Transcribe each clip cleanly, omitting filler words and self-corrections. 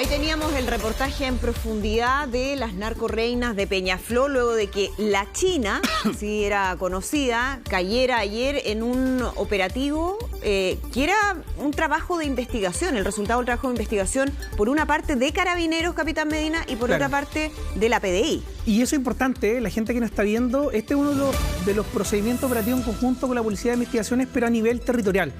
Ahí teníamos el reportaje en profundidad de las narcorreinas de Peñaflor, luego de que la China, si era conocida, cayera ayer en un operativo que era un trabajo de investigación, el resultado del trabajo de investigación, por una parte de Carabineros, Capitán Medina, y por otra parte de la PDI. Y eso es importante, la gente que nos está viendo, este es uno de los procedimientos operativos en conjunto con la Policía de Investigaciones, pero a nivel territorial.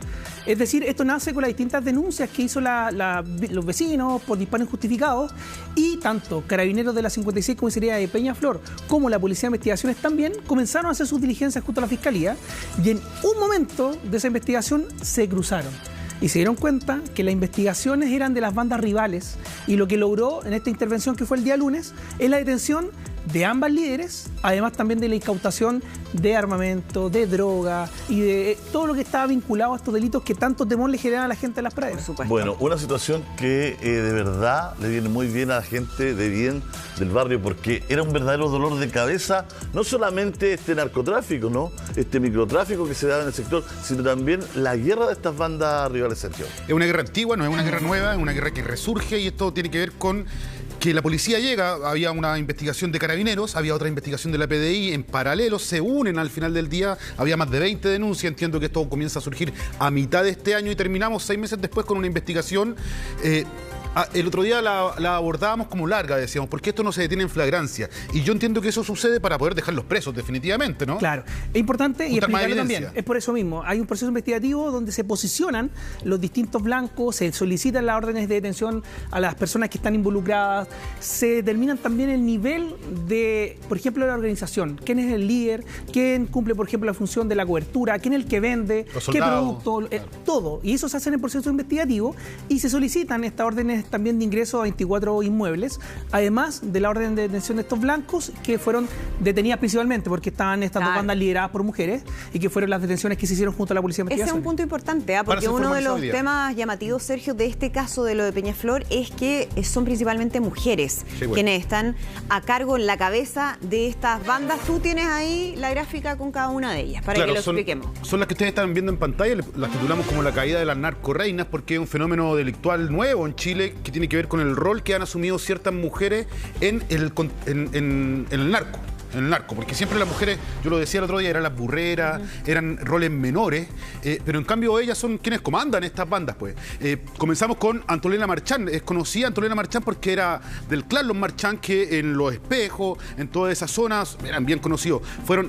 Es decir, esto nace con las distintas denuncias que hizo los vecinos por disparos injustificados, y tanto Carabineros de la 56 Comisaría de Peñaflor como la Policía de Investigaciones también comenzaron a hacer sus diligencias junto a la Fiscalía, y en un momento de esa investigación se cruzaron. Y se dieron cuenta que las investigaciones eran de las bandas rivales, y lo que logró en esta intervención, que fue el día lunes, es la detención de ambas líderes, además también de la incautación de armamento, de droga y de todo lo que estaba vinculado a estos delitos que tanto temor le generan a la gente de las praderas. Bueno, una situación que de verdad le viene muy bien a la gente de bien del barrio, porque era un verdadero dolor de cabeza, no solamente este narcotráfico, ¿no? Este microtráfico que se daba en el sector, sino también la guerra de estas bandas rivales, Sergio. Es una guerra antigua, no es una guerra nueva, es una guerra que resurge, y esto tiene que ver con que la policía llega, había una investigación de Carabineros, había otra investigación de la PDI, en paralelo se unen al final del día, había más de 20 denuncias, entiendo que esto comienza a surgir a mitad de este año y terminamos 6 meses después con una investigación. El otro día la abordábamos como larga, decíamos, porque esto no se detiene en flagrancia. Y yo entiendo que eso sucede para poder dejarlos presos, definitivamente, ¿no? Claro, es importante y explicarlo también. Es por eso mismo. Hay un proceso investigativo donde se posicionan los distintos blancos, se solicitan las órdenes de detención a las personas que están involucradas, se determinan también el nivel de, por ejemplo, la organización. ¿Quién es el líder? ¿Quién cumple, por ejemplo, la función de la cobertura? ¿Quién es el que vende? ¿Qué producto? Todo. Y eso se hace en el proceso investigativo y se solicitan estas órdenes también de ingreso a 24 inmuebles, además de la orden de detención de estos blancos que fueron detenidas principalmente porque estaban estas dos bandas lideradas por mujeres, y que fueron las detenciones que se hicieron junto a la Policía de Investigación. Ese es un punto importante, porque uno de los temas llamativos, Sergio, de este caso de lo de Peñaflor es que son principalmente mujeres quienes están a cargo, en la cabeza de estas bandas. Tú tienes ahí la gráfica con cada una de ellas, para que lo expliquemos. Son las que ustedes están viendo en pantalla, las titulamos como la caída de las narcorreinas, porque es un fenómeno delictual nuevo en Chile que tiene que ver con el rol que han asumido ciertas mujeres en el narco. En el narco, porque siempre las mujeres, yo lo decía el otro día, eran las burreras, eran roles menores, pero en cambio ellas son quienes comandan estas bandas, pues. Comenzamos con Antolina Marchán. Es conocida Antolina Marchán porque era del clan Los Marchán, que en Los Espejos, en todas esas zonas, eran bien conocidos.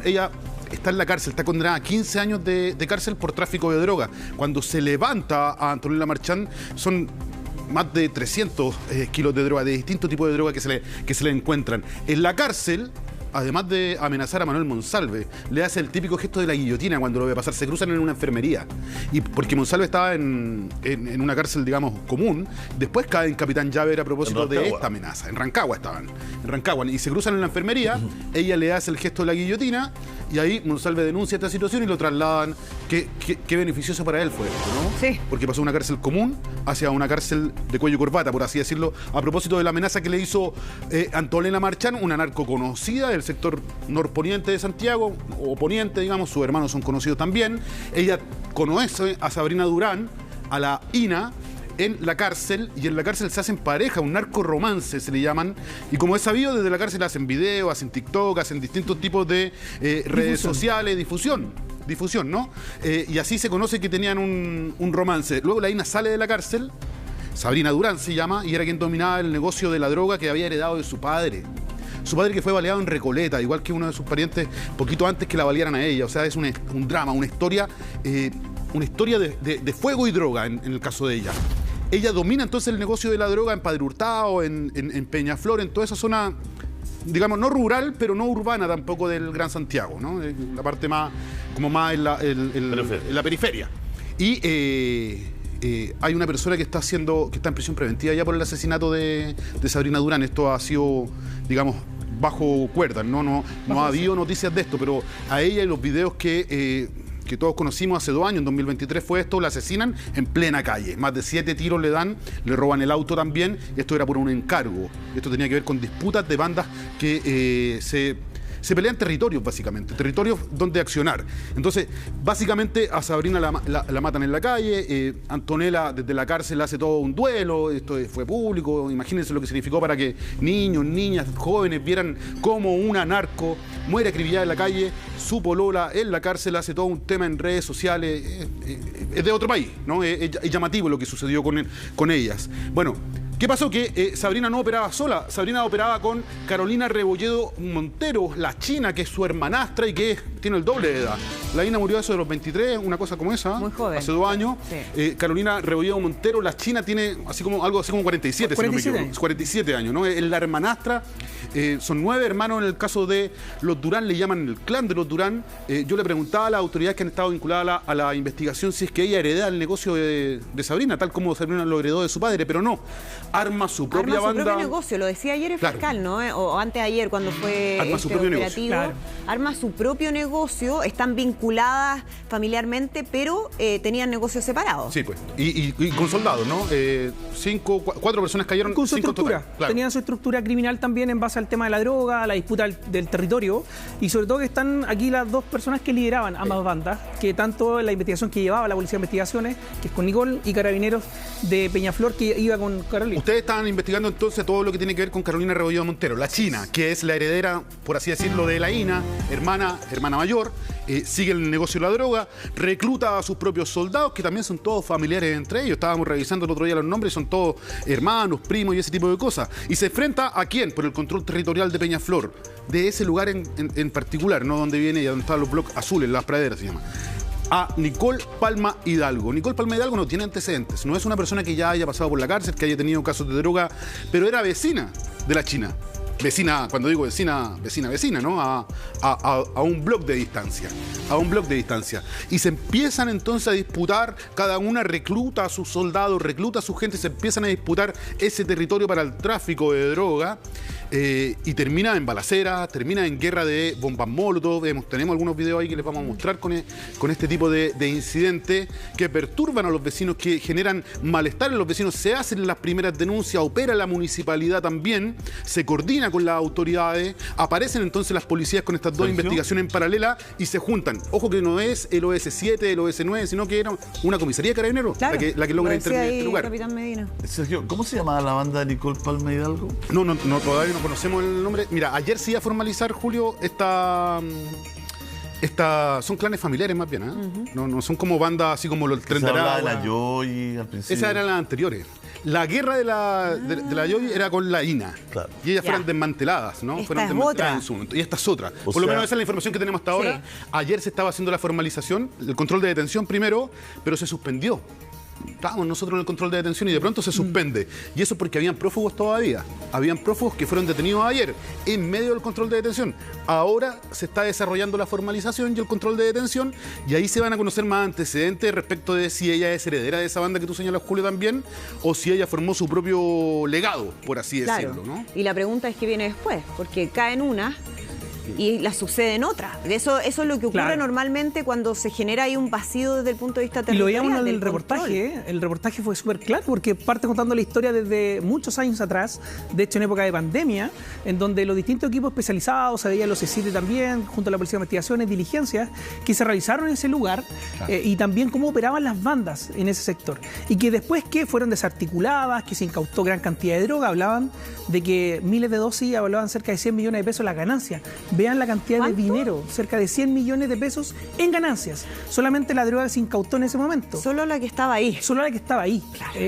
Ella está en la cárcel, está condenada a 15 años de cárcel por tráfico de droga. Cuando se levanta a Antolina Marchán, son más de 300 kilos de droga, de distintos tipos de droga que se le encuentran. En la cárcel, además de amenazar a Manuel Monsalve, le hace el típico gesto de la guillotina cuando lo ve pasar. Se cruzan en una enfermería. Y porque Monsalve estaba en una cárcel, digamos, común, después cae en Capitán Llaver a propósito de esta amenaza. En Rancagua estaban. En Rancagua. Y se cruzan en la enfermería, ella le hace el gesto de la guillotina, y ahí Monsalve denuncia esta situación y lo trasladan. Qué beneficioso para él fue esto, ¿no? Sí. Porque pasó de una cárcel común hacia una cárcel de cuello y corbata, por así decirlo, a propósito de la amenaza que le hizo Antolina Marchán, una narco conocida del sector norponiente de Santiago, o poniente, digamos, sus hermanos son conocidos también. Ella conoce a Sabrina Durán, a la Ina, en la cárcel, y en la cárcel se hacen pareja, un narco-romance se le llaman, y como es sabido, desde la cárcel hacen videos, hacen TikTok, hacen distintos tipos de redes sociales, difusión, ¿no? Y así se conoce que tenían un romance. Luego la Ina sale de la cárcel, Sabrina Durán se llama, y era quien dominaba el negocio de la droga que había heredado de su padre. Su padre, que fue baleado en Recoleta, igual que uno de sus parientes, poquito antes que la balearan a ella. O sea, es un drama, una historia de fuego y droga en el caso de ella. Ella domina entonces el negocio de la droga en Padre Hurtado, en Peñaflor, en toda esa zona, digamos, no rural, pero no urbana tampoco del Gran Santiago, ¿no? La parte más, como más en la periferia. Y hay una persona que está en prisión preventiva ya por el asesinato de Sabrina Durán. Esto ha sido, digamos, bajo cuerdas, no ha habido noticias de esto, pero a ella, y los videos que todos conocimos hace 2 años, en 2023 fue esto, la asesinan en plena calle. Más de 7 tiros le dan, le roban el auto también. Esto era por un encargo. Esto tenía que ver con disputas de bandas que se pelean territorios, básicamente, territorios donde accionar. Entonces, básicamente a Sabrina la matan en la calle, Antonella desde la cárcel hace todo un duelo, esto fue público, imagínense lo que significó para que niños, niñas, jóvenes vieran cómo una narco muere acribillada en la calle, su polola en la cárcel hace todo un tema en redes sociales, es de otro país, ¿no? Es llamativo lo que sucedió con ellas. Bueno, ¿qué pasó? Que Sabrina no operaba sola, Sabrina operaba con Carolina Rebolledo Montero, la china, que es su hermanastra y que tiene el doble de edad. La Ina murió a eso de los 23, una cosa como esa. Muy joven. Hace 2 años. Sí. Carolina Rebolledo Montero, la china, tiene algo así como 47, 47 si no me equivoco. años. 47 años, ¿no? Es la hermanastra. Son 9 hermanos en el caso de los Durán, le llaman el clan de los Durán. Yo le preguntaba a las autoridades que han estado vinculadas a la investigación si es que ella hereda el negocio de Sabrina, tal como Sabrina lo heredó de su padre, pero no. Arma su propia banda. Su propio negocio, lo decía ayer el fiscal, ¿no? O antes de ayer, cuando fue Arma su propio operativo. Claro. Arma su propio negocio, están vinculadas familiarmente, pero tenían negocios separados. Sí, pues. Y con soldados, ¿no? 4 personas cayeron. Con su 5 estructura. total. Claro. Tenían su estructura criminal también en base al tema de la droga, la disputa del territorio, y sobre todo que están aquí las 2 personas que lideraban ambas bandas, que tanto la investigación que llevaba la Policía de Investigaciones, que es con Nicole, y Carabineros de Peñaflor, que iba con Carolina. Ustedes estaban investigando entonces todo lo que tiene que ver con Carolina Rebolledo Montero, la china, que es la heredera, por así decirlo, de la Ina, hermana mayor, sigue el negocio de la droga, recluta a sus propios soldados, que también son todos familiares entre ellos. Estábamos revisando el otro día los nombres, son todos hermanos, primos y ese tipo de cosas. Y se enfrenta ¿a quién? Por el control territorial de Peñaflor, de ese lugar en particular, ¿no? Donde viene y donde están los bloques azules, las praderas se llama. A Nicole Palma Hidalgo. Nicole Palma Hidalgo no tiene antecedentes, no es una persona que ya haya pasado por la cárcel, que haya tenido casos de droga, pero era vecina de la china. Vecina, cuando digo vecina, ¿no? A un bloque de distancia. A un bloque de distancia. Y se empiezan entonces a disputar, cada una recluta a sus soldados, recluta a su gente, se empiezan a disputar ese territorio para el tráfico de droga. Y termina en balacera, termina en guerra de bombas molotov. Tenemos algunos videos ahí que les vamos a mostrar con este tipo de incidentes que perturban a los vecinos, que generan malestar en los vecinos. Se hacen las primeras denuncias, opera la municipalidad también, se coordina con las autoridades, aparecen entonces las policías con estas 2 investigaciones en paralela y se juntan. Ojo que no es el OS7, el OS9, sino que era una comisaría de Carabineros, claro, la que logra intervenir en este lugar. Capitán Medina. Sergio, ¿cómo se llamaba la banda de Nicole Palma Hidalgo? No, todavía no conocemos el nombre. Mira, ayer se iba a formalizar, Julio, son clanes familiares más bien, ¿eh? No son como bandas así como los Tren de Aragua. Se hablaba de la Yoyi al principio. Esas eran las anteriores. La guerra de la Yoyi era con la Ina. Claro. Y ellas fueron desmanteladas, ¿no? Esta fueron es desmanteladas otra. en su momento. Y esta es otra. O Por lo sea, menos esa es la información que tenemos hasta ahora. Sí. Ayer se estaba haciendo la formalización, el control de detención primero, pero se suspendió. Estábamos nosotros en el control de detención y de pronto se suspende. Y eso porque habían prófugos todavía. Habían prófugos que fueron detenidos ayer en medio del control de detención. Ahora se está desarrollando la formalización y el control de detención, y ahí se van a conocer más antecedentes respecto de si ella es heredera de esa banda que tú señalas, Julio, también, o si ella formó su propio legado, por así decirlo, ¿no? Y la pregunta es qué viene después, porque caen una y la suceden otras. Eso es lo que ocurre normalmente cuando se genera ahí un vacío desde el punto de vista Y lo territorial. veíamos en el del reportaje, control. el reportaje fue súper claro porque parte contando la historia desde muchos años atrás, de hecho en época de pandemia, en donde los distintos equipos especializados, se veía los C7 también, junto a la Policía de Investigaciones, diligencias, que se realizaron en ese lugar, y también cómo operaban las bandas en ese sector. Y que después que fueron desarticuladas, que se incautó gran cantidad de droga, hablaban de que miles de dosis, hablaban cerca de 100 millones de pesos las ganancias. Vean la cantidad de dinero, cerca de 100 millones de pesos en ganancias. Solamente la droga se incautó en ese momento. Solo la que estaba ahí. Solo la que estaba ahí,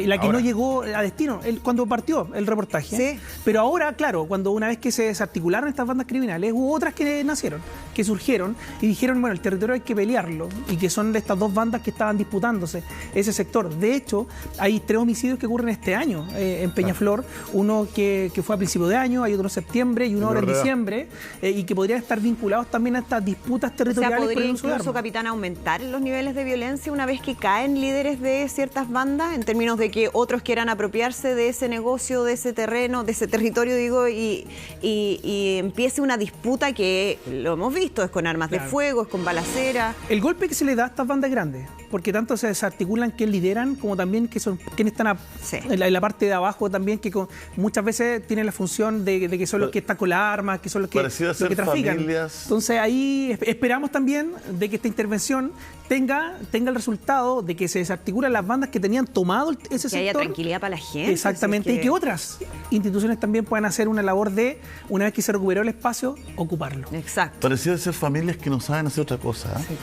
la que no llegó a destino, cuando partió el reportaje. Sí. Pero ahora, claro, cuando una vez que se desarticularon estas bandas criminales, hubo otras que nacieron, que surgieron y dijeron, bueno, el territorio hay que pelearlo, y que son de estas 2 bandas que estaban disputándose ese sector. De hecho, hay 3 homicidios que ocurren este año en Peñaflor, uno que fue a principio de año, hay otro en septiembre y uno ahora en diciembre, y que podrían estar vinculados también a estas disputas territoriales. O sea, por ¿podría el uso de incluso, armas. capitán, aumentar los niveles de violencia una vez que caen líderes de ciertas bandas, en términos de que otros quieran apropiarse de ese negocio, de ese terreno, de ese territorio, digo, y empiece una disputa que, lo hemos visto, es con armas de fuego, es con balacera? El golpe que se le da a estas bandas grandes, porque tanto se desarticulan quienes lideran, como también que son quienes están Sí. en la parte de abajo también, que muchas veces tienen la función de que son los que están con las armas, que son los que trafican. Familias. Entonces ahí esperamos también de que esta intervención tenga el resultado de que se desarticulan las bandas que tenían tomado ese sector. Que haya tranquilidad para la gente. Exactamente, y que otras instituciones también puedan hacer una labor de, una vez que se recuperó el espacio, ocuparlo. Exacto. Pareciera ser familias que no saben hacer otra cosa. ¿Eh? Sí.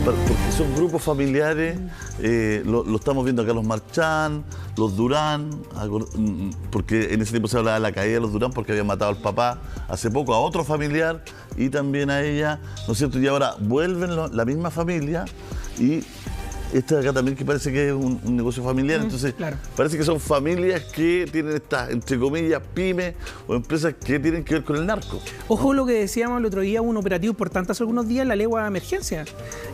Porque son grupos familiares, lo estamos viendo acá, los Marchán, los Durán, porque en ese tiempo se hablaba de la caída de los Durán porque habían matado al papá hace poco a otro familiar y también a ella, ¿no es cierto? Y ahora vuelven la misma familia y este de acá también que parece que es un negocio familiar, entonces claro. Parece que son familias que tienen estas, entre comillas, pymes o empresas que tienen que ver con el narco. Ojo lo que decíamos el otro día, un operativo importante hace algunos días, la legua de emergencia.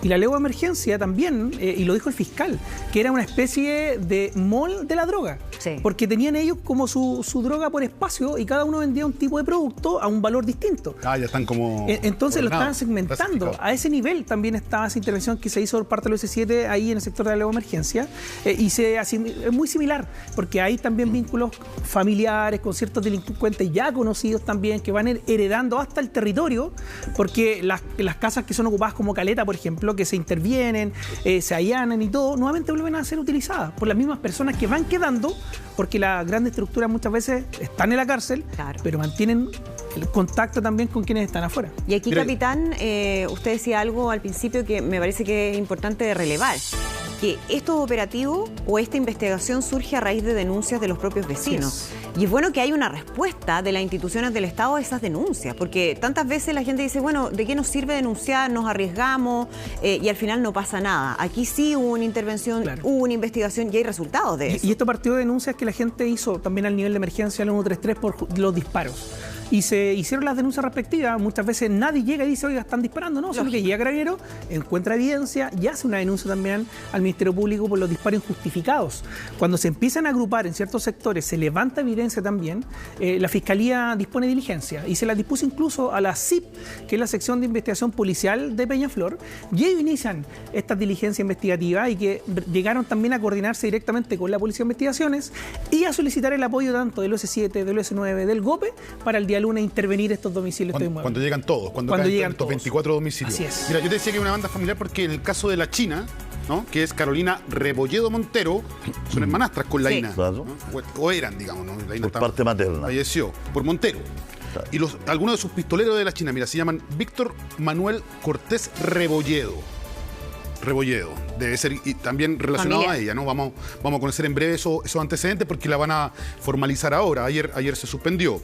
Y la legua de emergencia también, y lo dijo el fiscal, que era una especie de mall de la droga. Sí. Porque tenían ellos como su droga por espacio y cada uno vendía un tipo de producto a un valor distinto. Ya están como... Entonces lo estaban segmentando. A ese nivel también estaba esa intervención que se hizo por parte de los S7 ahí en el sector de la legua de emergencia. Y es muy similar, porque hay también vínculos familiares con ciertos delincuentes ya conocidos también, que van heredando hasta el territorio, porque las casas que son ocupadas como caleta, por ejemplo, que se intervienen, se allanan y todo, nuevamente vuelven a ser utilizadas por las mismas personas que van quedando, porque las grandes estructuras muchas veces están en la cárcel, claro, pero mantienen el contacto también con quienes están afuera. Y aquí, capitán, usted decía algo al principio que me parece que es importante de relevar, que estos operativos o esta investigación surge a raíz de denuncias de los propios vecinos. Y es bueno que haya una respuesta de las instituciones del Estado a esas denuncias, porque tantas veces la gente dice, bueno, ¿de qué nos sirve denunciar? Nos arriesgamos y al final no pasa nada. Aquí sí hubo una intervención, claro, hubo una investigación y hay resultados de eso. Y esto partió de denuncias que la gente hizo también al nivel de emergencia al 133 por los disparos. Y se hicieron las denuncias respectivas. Muchas veces nadie llega y dice, oiga, están disparando. No, solo que llega Carabinero, encuentra evidencia y hace una denuncia también al Ministerio Público por los disparos injustificados. Cuando se empiezan a agrupar en ciertos sectores, se levanta evidencia también, la Fiscalía dispone diligencia y se las dispuso incluso a la CIP, que es la sección de investigación policial de Peñaflor, y ellos inician estas diligencias investigativas y que llegaron también a coordinarse directamente con la Policía de Investigaciones y a solicitar el apoyo tanto del OS7, del OS9, del GOPE para el día lunes intervenir estos domicilios. Cuando llegan todos, cuando llegan estos 24 domicilios. Así es. Mira, yo te decía que hay una banda familiar porque en el caso de la China, ¿no?, que es Carolina Rebolledo Montero, son hermanastras con Laína, claro, ¿no? O eran, digamos, ¿no? Laína por parte materna. Falleció por Montero. Claro. Y algunos de sus pistoleros de la China, mira, se llaman Víctor Manuel Cortés Rebolledo. Debe ser y también relacionado a ella, ¿no? Vamos a conocer en breve esos antecedentes porque la van a formalizar ahora. Ayer se suspendió.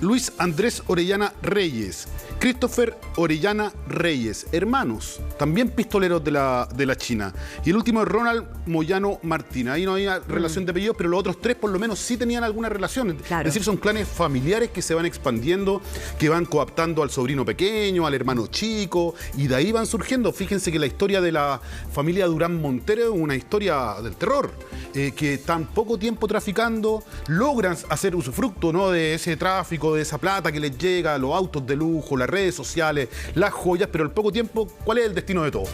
Luis Andrés Orellana Reyes, Christopher Orellana Reyes, hermanos, también pistoleros de la China. Y el último es Ronald Moyano Martín. Ahí no había relación de apellidos, pero los otros tres por lo menos sí tenían alguna relación. Claro. Es decir, son clanes familiares que se van expandiendo, que van coaptando al sobrino pequeño, al hermano chico, y de ahí van surgiendo. Fíjense que la historia de la familia Durán Montero es una historia del terror, que tan poco tiempo traficando, logran hacer usufructo, ¿no?, de ese tráfico, de esa plata que les llega, los autos de lujo, las redes sociales, las joyas, pero al poco tiempo, ¿cuál es el destino de todo?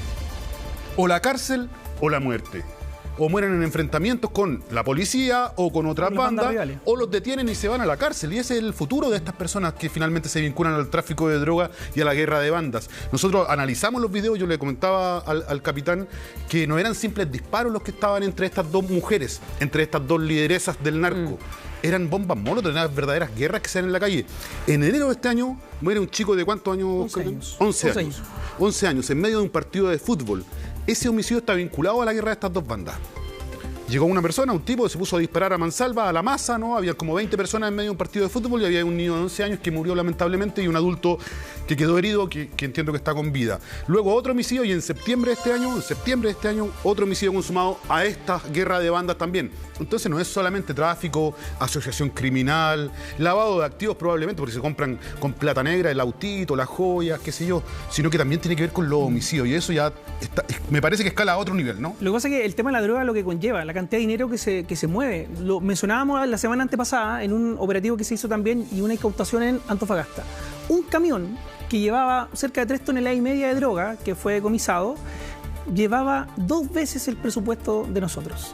O la cárcel o la muerte. O mueren en enfrentamientos con la policía o con otras bandas, o los detienen y se van a la cárcel. Y ese es el futuro de estas personas que finalmente se vinculan al tráfico de droga y a la guerra de bandas. Nosotros analizamos los videos, yo le comentaba al capitán que no eran simples disparos los que estaban entre estas dos mujeres, entre estas dos lideresas del narco. Eran bombas molotov, eran verdaderas guerras que se dan en la calle. En enero de este año muere un chico de ¿cuántos años? 11 años. 11 años, en medio de un partido de fútbol. Ese homicidio está vinculado a la guerra de estas dos bandas. Llegó una persona, un tipo, se puso a disparar a mansalva, a la masa, ¿no? Había como 20 personas en medio de un partido de fútbol y había un niño de 11 años que murió lamentablemente y un adulto que quedó herido, que entiendo que está con vida. Luego otro homicidio y en septiembre de este año, otro homicidio consumado a esta guerra de bandas también. Entonces no es solamente tráfico, asociación criminal, lavado de activos probablemente, porque se compran con plata negra el autito, las joyas, qué sé yo, sino que también tiene que ver con los homicidios y eso ya me parece que escala a otro nivel, ¿no? Lo que pasa es que el tema de la droga lo que conlleva, la cantidad de dinero que se mueve. Lo mencionábamos la semana antepasada en un operativo que se hizo también y una incautación en Antofagasta. Un camión que llevaba cerca de 3,5 toneladas de droga, que fue decomisado, llevaba 2 veces el presupuesto de nosotros.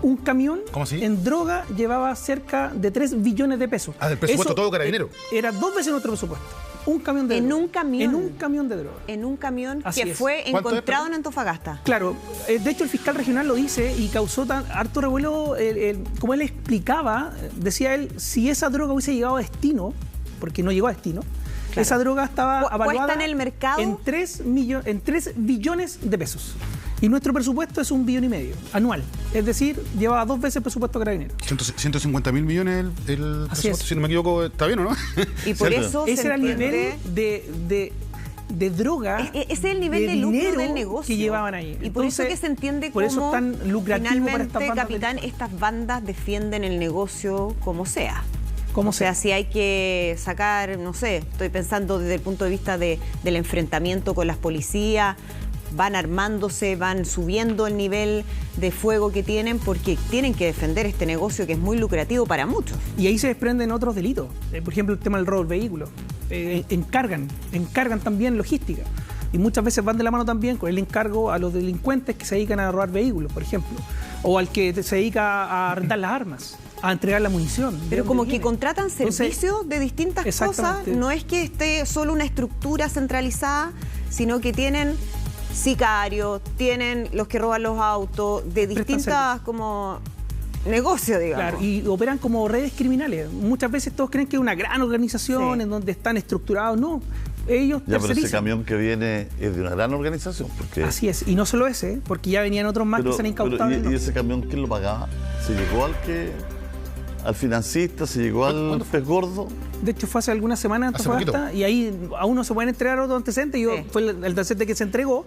Un camión ¿Cómo así? en droga llevaba cerca de 3 billones de pesos. Ah, del presupuesto todo carabinero. Era 2 veces nuestro presupuesto. Un camión de En droga. un camión. En un camión de droga. En un camión Así que es. fue ¿Cuánto es, encontrado perdón? en Antofagasta. Claro, de hecho el fiscal regional lo dice y causó harto revuelo, como él explicaba, decía él, si esa droga hubiese llegado a destino, porque no llegó a destino, Claro. esa droga estaba Cuesta evaluada en el mercado en 3 billones de pesos. Y nuestro presupuesto es 1,5 billones anual. Es decir, llevaba 2 veces el presupuesto carabinero. 150.000 millones el Así presupuesto, es. si no me equivoco, está bien, ¿o no? Y por ¿Cierto? eso Ese se era el entiende... nivel de droga. Ese es el nivel de lucro dinero del negocio que llevaban ahí. Y por eso Entonces, que se entiende por eso cómo es tan lucrativo para estas finalmente, bandas capitán, delictuales. estas bandas defienden el negocio como sea. Como O sea, sea. si hay que sacar, no sé, estoy pensando desde el punto de vista del enfrentamiento con las policías, van armándose, van subiendo el nivel de fuego que tienen porque tienen que defender este negocio que es muy lucrativo para muchos. Y ahí se desprenden otros delitos. Por ejemplo, el tema del robo del vehículo. Encargan también logística. Y muchas veces van de la mano también con el encargo a los delincuentes que se dedican a robar vehículos, por ejemplo. O al que se dedica a arrendar las armas, a entregar la munición. Pero como que viene? contratan Entonces, servicios de distintas cosas. exactamente. No es que esté solo una estructura centralizada, sino que tienen sicarios, tienen los que roban los autos, de Prestan distintas como negocios, digamos. Claro, y operan como redes criminales. Muchas veces todos creen que es una gran organización Sí. en donde están estructurados. No, ellos Ya, pero ese tercerizan. camión que viene es de una gran organización. Porque, Así es, y no solo ese, porque ya venían otros más que se han incautado. ¿y ese camión quién lo pagaba? ¿Se llegó al financista? ¿Se llegó al ¿Cuándo fue? pez gordo? De hecho, fue hace algunas semanas en Hace Antofagasta y ahí aún no se pueden entregar otros antecedentes. Sí. Fue el antecedente que se entregó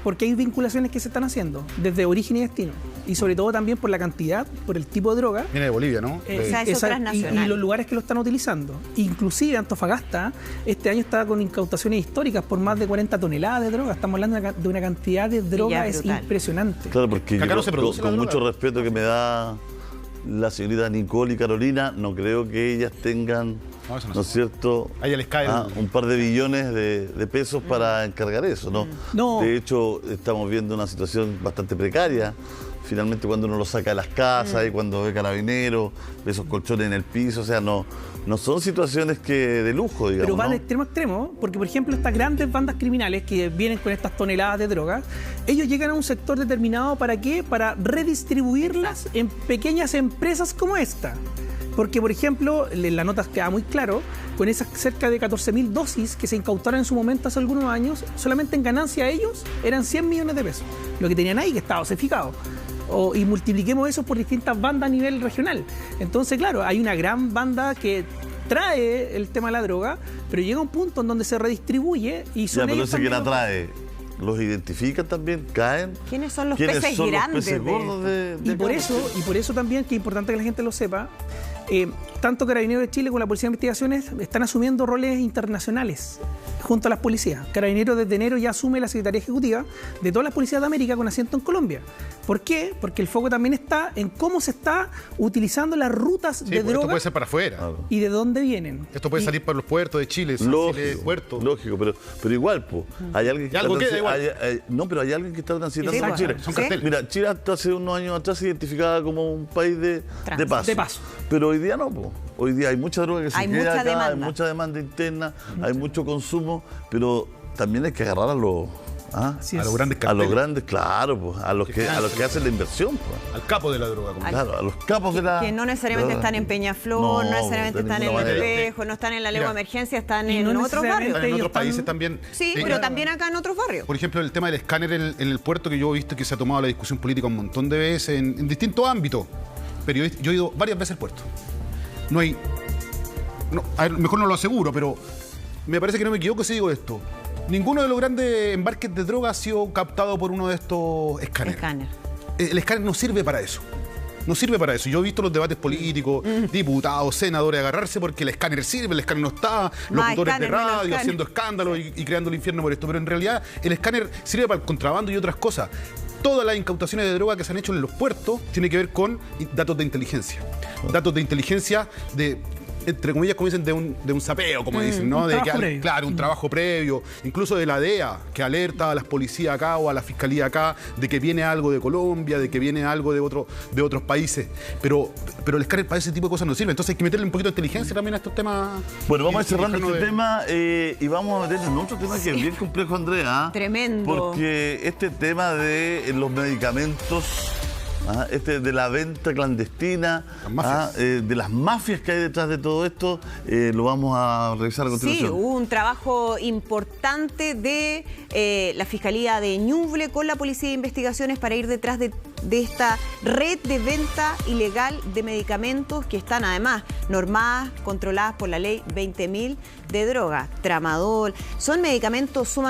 porque hay vinculaciones que se están haciendo desde origen y destino. Y sobre todo también por la cantidad, por el tipo de droga. Viene de Bolivia, ¿no? O sea, es transnacional. y los lugares que lo están utilizando. Inclusive Antofagasta este año está con incautaciones históricas por más de 40 toneladas de droga. Estamos hablando de una cantidad de droga es brutal. impresionante. Claro, porque Acá yo, no se produce con la mucho droga. respeto que me da la señorita Nicole y Carolina, no creo que ellas tengan, No, eso no ¿no es se cierto? A ella les cae un par de billones de pesos para encargar eso, ¿no? No. De hecho, estamos viendo una situación bastante precaria. Finalmente, cuando uno lo saca de las casas y cuando ve carabineros, ve esos colchones en el piso, o sea, no son situaciones de lujo, digamos. Pero van ¿no? de extremo a extremo, porque por ejemplo estas grandes bandas criminales que vienen con estas toneladas de drogas, ellos llegan a un sector determinado, ¿para qué? Para redistribuirlas en pequeñas empresas como esta. Porque, por ejemplo, en la nota queda muy claro, con esas cerca de 14.000 dosis que se incautaron en su momento hace algunos años, solamente en ganancia a ellos eran 100 millones de pesos. Lo que tenían ahí, que estaba dosificado. Y multipliquemos eso por distintas bandas a nivel regional. Entonces, claro, hay una gran banda que trae el tema de la droga, pero llega un punto en donde se redistribuye y son Ya, pero ellos ese que la también trae, ¿los identifican también? ¿Caen? ¿Quiénes son los ¿Quiénes peces son grandes los peces de gordos de Y por acá? eso también, que es importante que la gente lo sepa, tanto Carabineros de Chile como la Policía de Investigaciones están asumiendo roles internacionales junto a las policías. Carabineros desde enero ya asume la Secretaría Ejecutiva de todas las policías de América con asiento en Colombia. ¿Por qué? Porque el foco también está en cómo se está utilizando las rutas Sí, de pues esto droga puede ser para afuera. Claro. y de dónde vienen. Esto puede Y- salir para los puertos de Chile, San Chile, Lógico, puerto. lógico, pero igual, pues, hay alguien que Y algo está queda igual. no, pero hay alguien que está transitando Sí, por pues, Chile. son Sí. carteles. Mira, Chile hasta hace unos años atrás se identificaba como un país de paso. De paso. Pero hoy día no, pues. Hoy día hay mucha droga que se Hay queda mucha acá, demanda. hay mucha demanda interna, hay mucho consumo, pero también hay que agarrar a los Así A es. los grandes a carteles. los grandes, claro, pues, a los que hacen la inversión, pues. Al capo de la droga. como Claro, a los capos de la. Que no necesariamente están en Peñaflor, no, necesariamente de están en ninguna El manera. Espejo, no están en la Legua Mira, Emergencia, están y en no otros barrios. Están en ellos otros países están- también. Sí, pero también acá en otros barrios. Por ejemplo, el tema del escáner en el puerto, que yo he visto que se ha tomado la discusión política un montón de veces en distintos ámbitos. Pero yo he ido varias veces al puerto. No hay... No, a ver, mejor no lo aseguro, pero me parece que no me equivoco si digo esto. Ninguno de los grandes embarques de droga ha sido captado por uno de estos escáneres. Escáner. El escáner no sirve para eso. No sirve para eso. Yo he visto los debates políticos, diputados, senadores agarrarse porque el escáner sirve, el escáner no está, locutores de escáner, menos radio escáner. haciendo escándalo y creando el infierno por esto. Pero en realidad el escáner sirve para el contrabando y otras cosas. Todas las incautaciones de droga que se han hecho en los puertos tienen que ver con datos de inteligencia. Datos de inteligencia de entre comillas, como dicen, de un sapeo, como dicen, ¿no? Un De trabajo previo. claro, un trabajo previo, incluso de la DEA, que alerta a las policías acá o a la fiscalía acá de que viene algo de Colombia, de que viene algo de otros países. Pero el escáner para ese tipo de cosas no sirve. Entonces hay que meterle un poquito de inteligencia también a estos temas. Bueno, vamos a ir cerrando Dejarnos este tema y vamos a meternos en otro tema que es bien complejo, Andrea. Tremendo. Porque este tema de los medicamentos, de la venta clandestina, Las mafias. de las mafias que hay detrás de todo esto, lo vamos a revisar a Sí, continuación. hubo un trabajo importante de la Fiscalía de Ñuble con la Policía de Investigaciones para ir detrás de esta red de venta ilegal de medicamentos que están además normadas, controladas por la ley 20.000 de drogas, tramadol. Son medicamentos sumamente